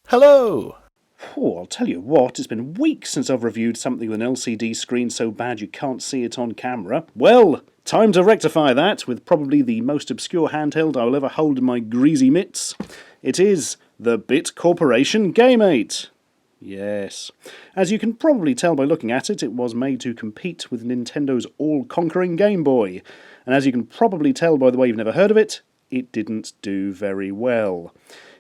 Hello! Oh, I'll tell you what, it's been weeks since I've reviewed something with an LCD screen so bad you can't see it on camera. Well, time to rectify that with probably the most obscure handheld I will ever hold in my greasy mitts. It is the Bit Corporation Gamate. Yes. As you can probably tell by looking at it, it was made to compete with Nintendo's all-conquering Game Boy. And as you can probably tell by the way you've never heard of it, it didn't do very well.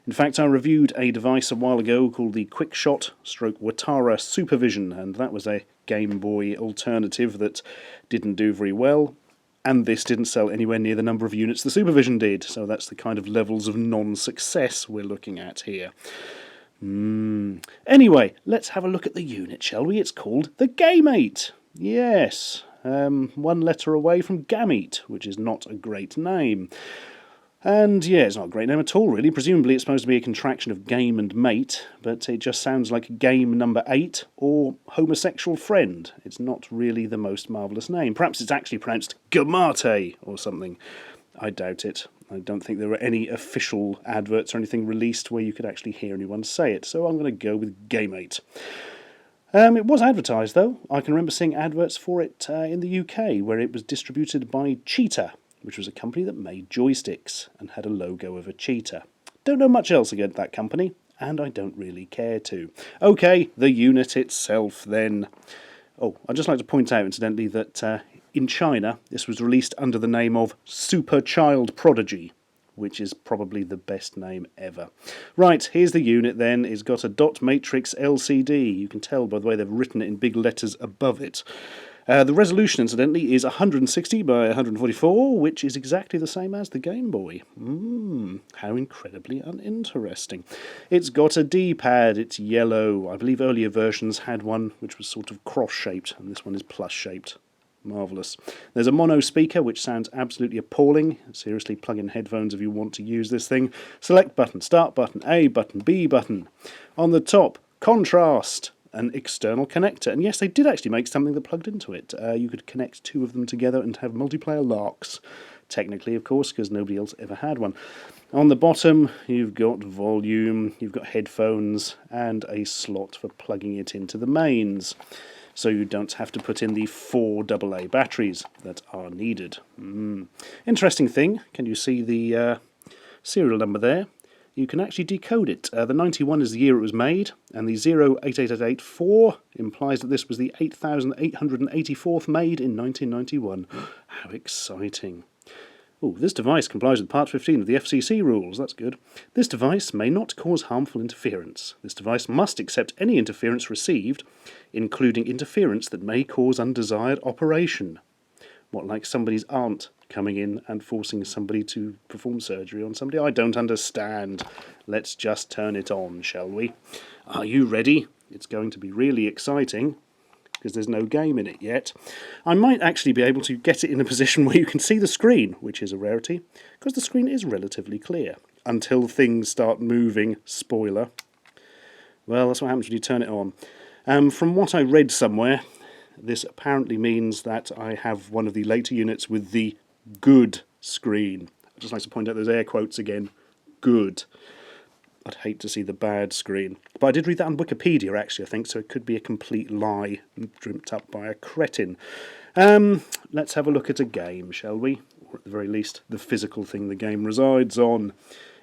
In fact, I reviewed a device a while ago called the QuickShot/Watara Supervision, and that was a Game Boy alternative that didn't do very well, and this didn't sell anywhere near the number of units the Supervision did, so that's the kind of levels of non-success we're looking at here. Anyway, let's have a look at the unit, shall we? It's called the Gamate. Yes, one letter away from Gamete, which is not a great name. And yeah, it's not a great name at all, really. Presumably it's supposed to be a contraction of game and mate, but it just sounds like game number 8 or homosexual friend. It's not really the most marvellous name. Perhaps it's actually pronounced Gamate or something. I doubt it. I don't think there were any official adverts or anything released where you could actually hear anyone say it, so I'm going to go with Gamate. It was advertised, though. I can remember seeing adverts for it in the UK, where it was distributed by Cheetah, which was a company that made joysticks and had a logo of a cheetah. Don't know much else about that company, and I don't really care to. Okay, the unit itself then. Oh, I'd just like to point out, incidentally, that in China this was released under the name of Super Child Prodigy, which is probably the best name ever. Right, here's the unit then. It's got a dot matrix LCD. You can tell by the way they've written it in big letters above it. The resolution, incidentally, is 160 by 144, which is exactly the same as the Game Boy. How incredibly uninteresting. It's got a D-pad, it's yellow. I believe earlier versions had one which was sort of cross-shaped, and this one is plus-shaped. Marvellous. There's a mono speaker, which sounds absolutely appalling. Seriously, plug in headphones if you want to use this thing. Select button, start button, A button, B button. On the top, contrast. An external connector, and yes, they did actually make something that plugged into it. You could connect two of them together and have multiplayer larks. Technically, of course, because nobody else ever had one. On the bottom, you've got volume, you've got headphones, and a slot for plugging it into the mains. So you don't have to put in the 4 AA batteries that are needed. Interesting thing, can you see the serial number there? You can actually decode it. The 91 is the year it was made, and the 088884 implies that this was the 8884th made in 1991. How exciting. Oh, this device complies with Part 15 of the FCC rules. That's good. This device may not cause harmful interference. This device must accept any interference received, including interference that may cause undesired operation. What, like somebody's aunt coming in and forcing somebody to perform surgery on somebody? I don't understand. Let's just turn it on, shall we? Are you ready? It's going to be really exciting, because there's no game in it yet. I might actually be able to get it in a position where you can see the screen, which is a rarity, because the screen is relatively clear, until things start moving. Spoiler. Well, that's what happens when you turn it on. From what I read somewhere, this apparently means that I have one of the later units with the good screen. I'd just like to point out those air quotes again. Good. I'd hate to see the bad screen. But I did read that on Wikipedia, actually, I think, so it could be a complete lie dreamt up by a cretin. Let's have a look at a game, shall we? Or at the very least, the physical thing the game resides on.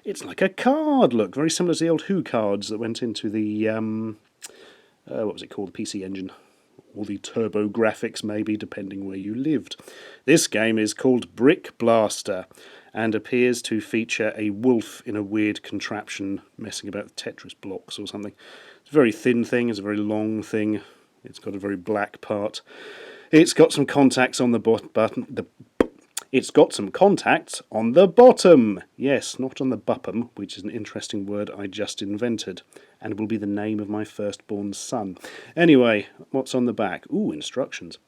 It's like a card, look, very similar to the old Who cards that went into the, what was it called, the PC Engine. Or the Turbo Graphics, maybe, depending where you lived. This game is called Brick Blaster, and appears to feature a wolf in a weird contraption messing about with Tetris blocks or something. It's a very thin thing, it's a very long thing, it's got a very black part. It's got some contacts on the button. It's got some contacts on the bottom. Yes, not on the buppum, which is an interesting word I just invented, and will be the name of my firstborn son. Anyway, what's on the back? Ooh, instructions.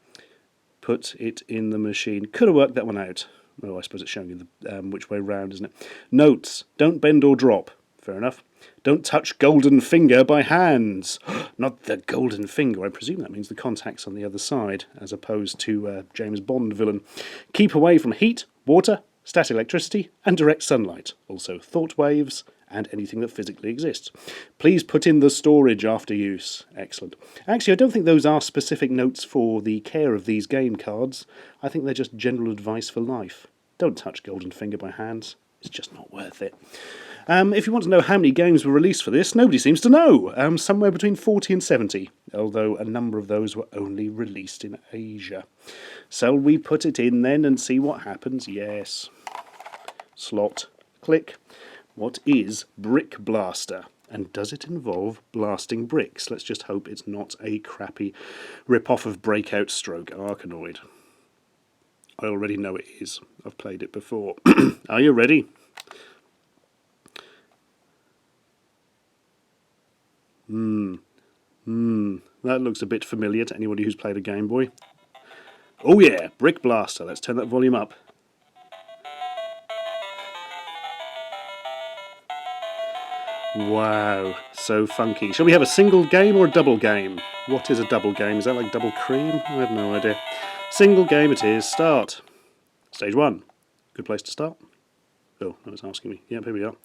Put it in the machine. Could have worked that one out. Oh, I suppose it's showing you the which way round, isn't it? Notes. Don't bend or drop. Fair enough. Don't touch golden finger by hands. Not the golden finger. I presume that means the contacts on the other side, as opposed to James Bond villain. Keep away from heat, water, static electricity, and direct sunlight. Also thought waves and anything that physically exists. Please put in the storage after use. Excellent. Actually, I don't think those are specific notes for the care of these game cards. I think they're just general advice for life. Don't touch Golden Finger by hands. It's just not worth it. If you want to know how many games were released for this, nobody seems to know. Somewhere between 40 and 70, although a number of those were only released in Asia. Shall we put it in then and see what happens? Yes. Slot. Click. What is Brick Blaster? And does it involve blasting bricks? Let's just hope it's not a crappy rip-off of Breakout Stroke Arkanoid. I already know it is. I've played it before. Are you ready? That looks a bit familiar to anybody who's played a Game Boy. Oh yeah, Brick Blaster. Let's turn that volume up. Wow, so funky. Shall we have a single game or a double game? What is a double game? Is that like double cream? I have no idea. Single game it is. Start. Stage 1. Good place to start. Oh, no, it's asking me. Yep, here we are.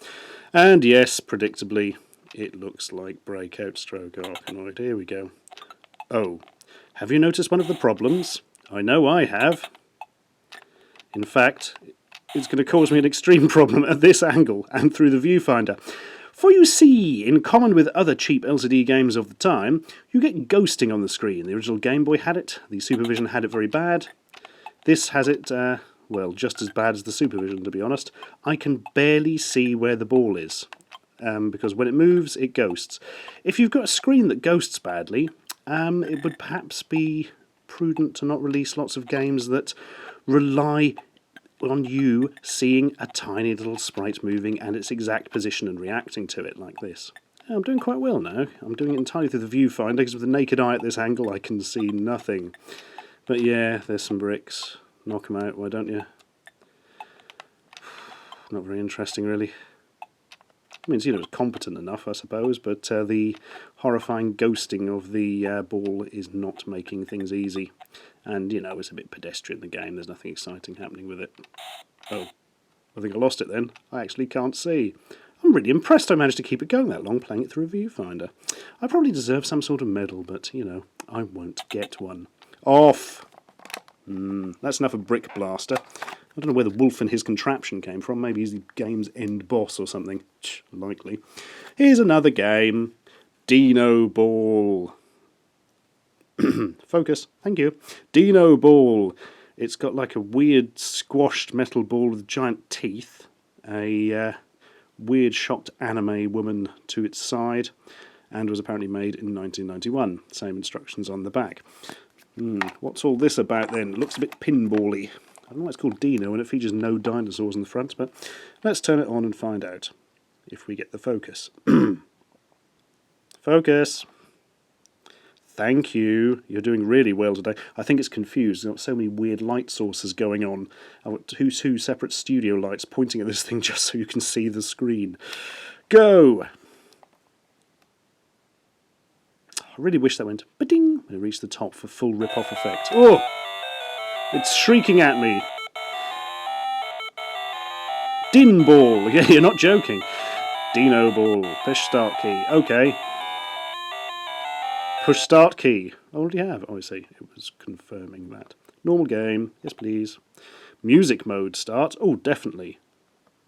And yes, predictably, it looks like Breakout Stroke Arkanoid. Here we go. Oh, have you noticed one of the problems? I know I have. In fact, it's going to cause me an extreme problem at this angle and through the viewfinder. For you see, in common with other cheap LCD games of the time, you get ghosting on the screen. The original Game Boy had it, the Supervision had it very bad. This has it, well, just as bad as the Supervision, to be honest. I can barely see where the ball is, because when it moves, it ghosts. If you've got a screen that ghosts badly, it would perhaps be prudent to not release lots of games that rely on you seeing a tiny little sprite moving and its exact position and reacting to it like this. I'm doing quite well now. I'm doing it entirely through the viewfinder because with the naked eye at this angle I can see nothing. But yeah, there's some bricks. Knock them out, why don't you? Not very interesting really. I mean, it's competent enough, I suppose, but the horrifying ghosting of the ball is not making things easy. And, it's a bit pedestrian, the game. There's nothing exciting happening with it. Oh, I think I lost it then. I actually can't see. I'm really impressed I managed to keep it going that long, playing it through a viewfinder. I probably deserve some sort of medal, but, I won't get one. Off! That's enough of Brick Blaster. I don't know where the wolf and his contraption came from. Maybe he's the game's end boss or something. Likely. Here's another game. Dino Ball. Focus. Thank you. Dino Ball. It's got like a weird squashed metal ball with giant teeth. A weird shocked anime woman to its side. And was apparently made in 1991. Same instructions on the back. What's all this about then? It looks a bit pinball-y. I don't know why it's called Dino and it features no dinosaurs in the front, but let's turn it on and find out if we get the focus. Focus. Thank you. You're doing really well today. I think it's confused. There's got so many weird light sources going on. I've got two separate studio lights pointing at this thing just so you can see the screen. Go! I really wish that went ba-ding when it reached the top for full rip-off effect. Oh! It's shrieking at me. Din Ball. Yeah, you're not joking. Dino Ball. Push start key. Okay. Push start key. I already have. Oh, I see. It was confirming that. Normal game. Yes, please. Music mode start. Oh, definitely.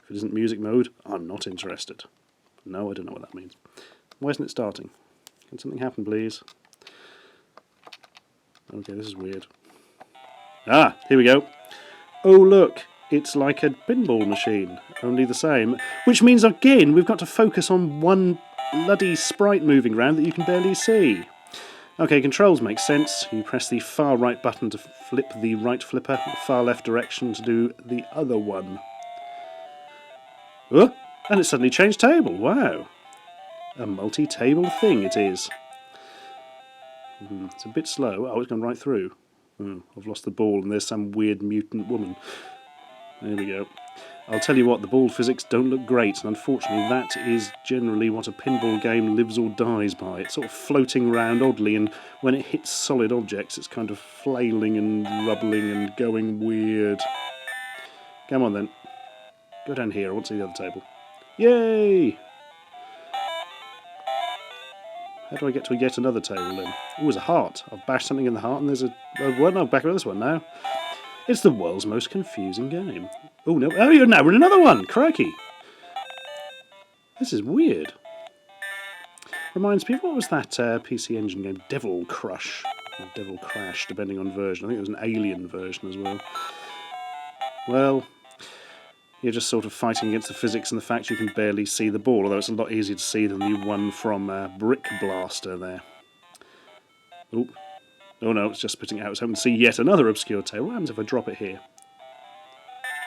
If it isn't music mode, I'm not interested. No, I don't know what that means. Why isn't it starting? Can something happen, please? Okay, this is weird. Ah, here we go. Oh, look. It's like a pinball machine, only the same. Which means, again, we've got to focus on one bloody sprite moving around that you can barely see. Okay, controls make sense. You press the far right button to flip the right flipper, the far left direction to do the other one. Oh, and it suddenly changed table. Wow. A multi-table thing it is. It's a bit slow. Oh, it's gone right through. I've lost the ball and there's some weird mutant woman. There we go. I'll tell you what, the ball physics don't look great, and unfortunately that is generally what a pinball game lives or dies by. It's sort of floating around oddly, and when it hits solid objects it's kind of flailing and rubbling and going weird. Come on then. Go down here, I want to see the other table. Yay! How do I get to yet another table then? Oh, there's a heart. I've bashed something in the heart and there's a one. I'll back with this one now. It's the world's most confusing game. Oh, no. Oh, you're now in another one. Crikey. This is weird. Reminds me of, what was that PC Engine game? Devil Crush. Or Devil Crash, depending on version. I think it was an Alien version as well. Well, you're just sort of fighting against the physics and the fact you can barely see the ball, although it's a lot easier to see than the one from Brick Blaster there. Oh. Oh no, it's just spitting it out. So I can see yet another obscure tale. What happens if I drop it here?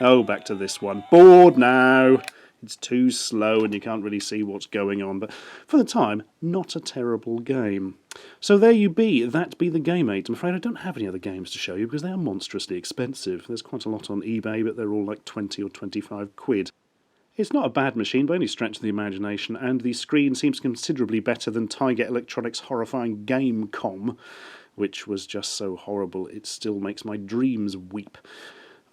Oh, back to this one. Bored now! It's too slow and you can't really see what's going on, but for the time, not a terrible game. So there you be, that be the Gamate. I'm afraid I don't have any other games to show you because they are monstrously expensive. There's quite a lot on eBay, but they're all like 20 or 25 quid. It's not a bad machine by any stretch of the imagination, and the screen seems considerably better than Tiger Electronics' horrifying Gamecom, which was just so horrible it still makes my dreams weep.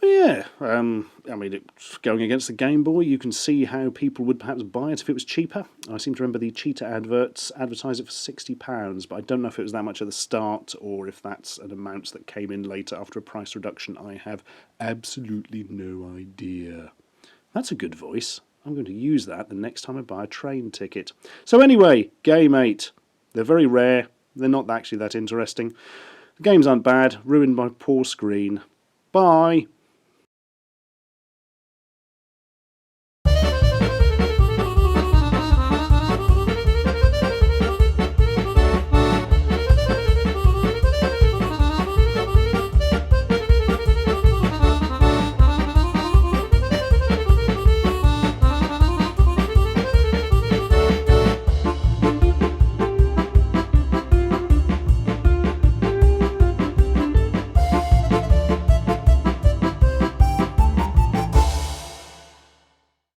Yeah, I mean, it's going against the Game Boy, you can see how people would perhaps buy it if it was cheaper. I seem to remember the Cheetah adverts advertise it for £60, but I don't know if it was that much at the start or if that's an amount that came in later after a price reduction. I have absolutely no idea. That's a good voice. I'm going to use that the next time I buy a train ticket. So anyway, Gamate. They're very rare. They're not actually that interesting. The games aren't bad, ruined by poor screen. Bye!